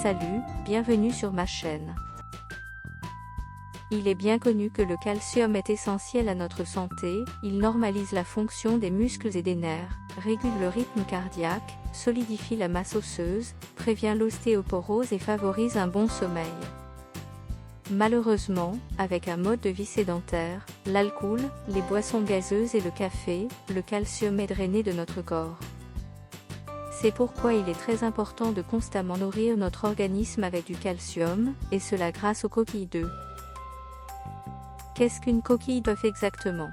Salut, bienvenue sur ma chaîne. Il est bien connu que le calcium est essentiel à notre santé, il normalise la fonction des muscles et des nerfs, régule le rythme cardiaque, solidifie la masse osseuse, prévient l'ostéoporose et favorise un bon sommeil. Malheureusement, avec un mode de vie sédentaire, l'alcool, les boissons gazeuses et le café, le calcium est drainé de notre corps. C'est pourquoi il est très important de constamment nourrir notre organisme avec du calcium, et cela grâce aux coquilles d'œufs. Qu'est-ce qu'une coquille d'œuf exactement?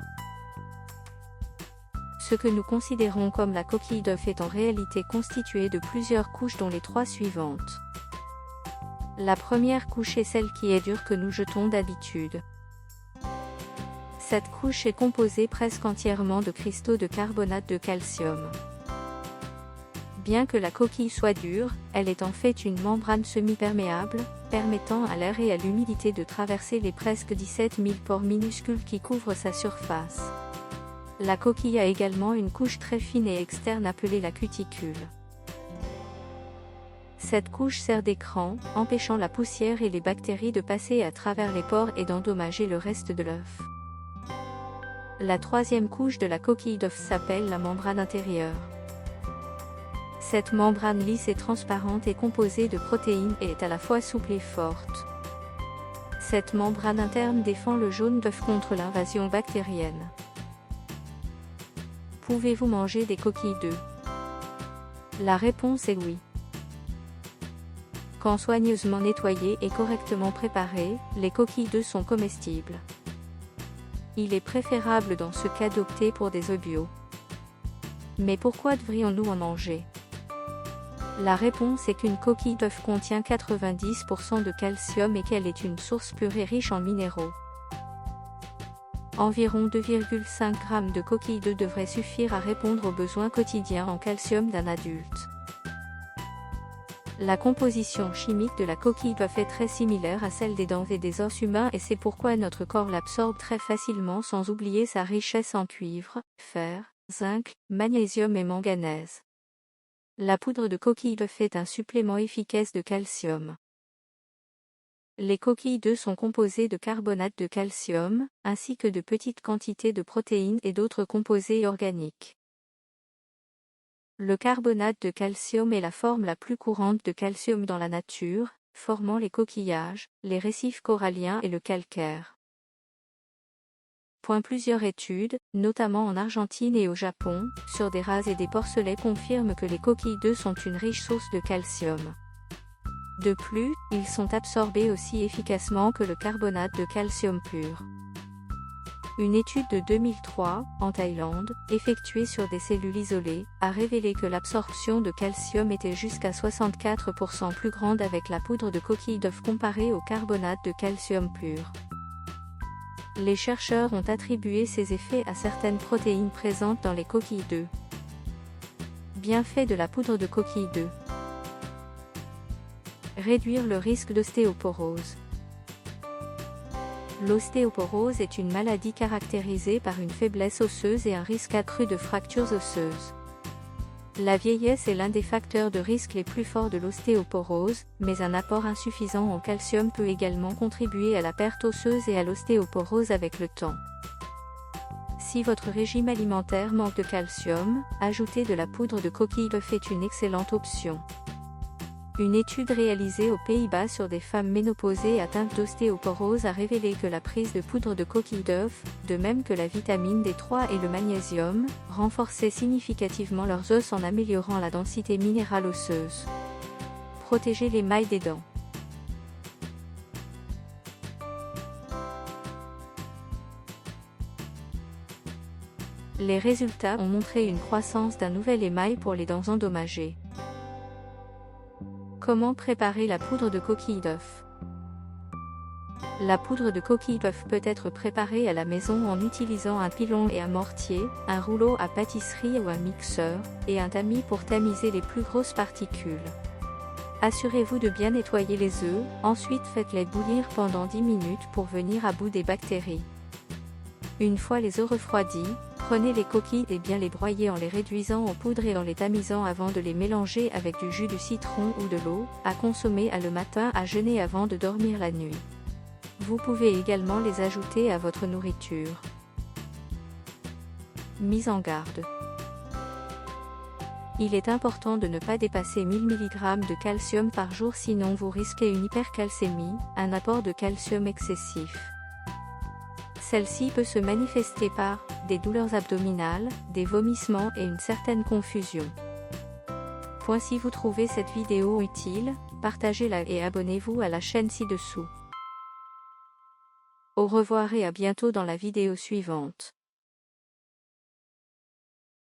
Ce que nous considérons comme la coquille d'œuf est en réalité constituée de plusieurs couches dont les trois suivantes. La première couche est celle qui est dure que nous jetons d'habitude. Cette couche est composée presque entièrement de cristaux de carbonate de calcium. Bien que la coquille soit dure, elle est en fait une membrane semi-perméable, permettant à l'air et à l'humidité de traverser les presque 17 000 pores minuscules qui couvrent sa surface. La coquille a également une couche très fine et externe appelée la cuticule. Cette couche sert d'écran, empêchant la poussière et les bactéries de passer à travers les pores et d'endommager le reste de l'œuf. La troisième couche de la coquille d'œuf s'appelle la membrane intérieure. Cette membrane lisse et transparente est composée de protéines et est à la fois souple et forte. Cette membrane interne défend le jaune d'œuf contre l'invasion bactérienne. Pouvez-vous manger des coquilles d'œufs? La réponse est oui. Quand soigneusement nettoyées et correctement préparées, les coquilles d'œufs sont comestibles. Il est préférable dans ce cas d'opter pour des œufs bio. Mais pourquoi devrions-nous en manger? La réponse est qu'une coquille d'œuf contient 90% de calcium et qu'elle est une source pure et riche en minéraux. Environ 2,5 g de coquilles d'œufs devraient suffire à répondre aux besoins quotidiens en calcium d'un adulte. La composition chimique de la coquille d'œuf est très similaire à celle des dents et des os humains et c'est pourquoi notre corps l'absorbe très facilement sans oublier sa richesse en cuivre, fer, zinc, magnésium et manganèse. La poudre de coquille d'œuf est un supplément efficace de calcium. Les coquilles d'œufs sont composées de carbonate de calcium, ainsi que de petites quantités de protéines et d'autres composés organiques. Le carbonate de calcium est la forme la plus courante de calcium dans la nature, formant les coquillages, les récifs coralliens et le calcaire. Plusieurs études, notamment en Argentine et au Japon, sur des rases et des porcelets confirment que les coquilles d'œufs sont une riche source de calcium. De plus, ils sont absorbés aussi efficacement que le carbonate de calcium pur. Une étude de 2003, en Thaïlande, effectuée sur des cellules isolées, a révélé que l'absorption de calcium était jusqu'à 64% plus grande avec la poudre de coquille d'œuf comparée au carbonate de calcium pur. Les chercheurs ont attribué ces effets à certaines protéines présentes dans les coquilles d'œufs. Bienfaits de la poudre de coquille d'œufs. Réduire le risque d'ostéoporose. L'ostéoporose est une maladie caractérisée par une faiblesse osseuse et un risque accru de fractures osseuses. La vieillesse est l'un des facteurs de risque les plus forts de l'ostéoporose, mais un apport insuffisant en calcium peut également contribuer à la perte osseuse et à l'ostéoporose avec le temps. Si votre régime alimentaire manque de calcium, ajouter de la poudre de coquille d'œuf est une excellente option. Une étude réalisée aux Pays-Bas sur des femmes ménopausées atteintes d'ostéoporose a révélé que la prise de poudre de coquille d'œuf, de même que la vitamine D3 et le magnésium, renforçait significativement leurs os en améliorant la densité minérale osseuse. Protéger l'émail des dents. Les résultats ont montré une croissance d'un nouvel émail pour les dents endommagées. Comment préparer la poudre de coquille d'œuf? La poudre de coquille d'œuf peut être préparée à la maison en utilisant un pilon et un mortier, un rouleau à pâtisserie ou un mixeur, et un tamis pour tamiser les plus grosses particules. Assurez-vous de bien nettoyer les œufs, ensuite faites-les bouillir pendant 10 minutes pour venir à bout des bactéries. Une fois les œufs refroidis, Prenez les coquilles et bien les broyer en les réduisant en poudre et en les tamisant avant de les mélanger avec du jus de citron ou de l'eau, à consommer le matin à jeûner avant de dormir la nuit. Vous pouvez également les ajouter à votre nourriture. Mise en garde. Il est important de ne pas dépasser 1000 mg de calcium par jour, sinon vous risquez une hypercalcémie, un apport de calcium excessif. Celle-ci peut se manifester par des douleurs abdominales, des vomissements et une certaine confusion. Si vous trouvez cette vidéo utile, partagez-la et abonnez-vous à la chaîne ci-dessous. Au revoir et à bientôt dans la vidéo suivante.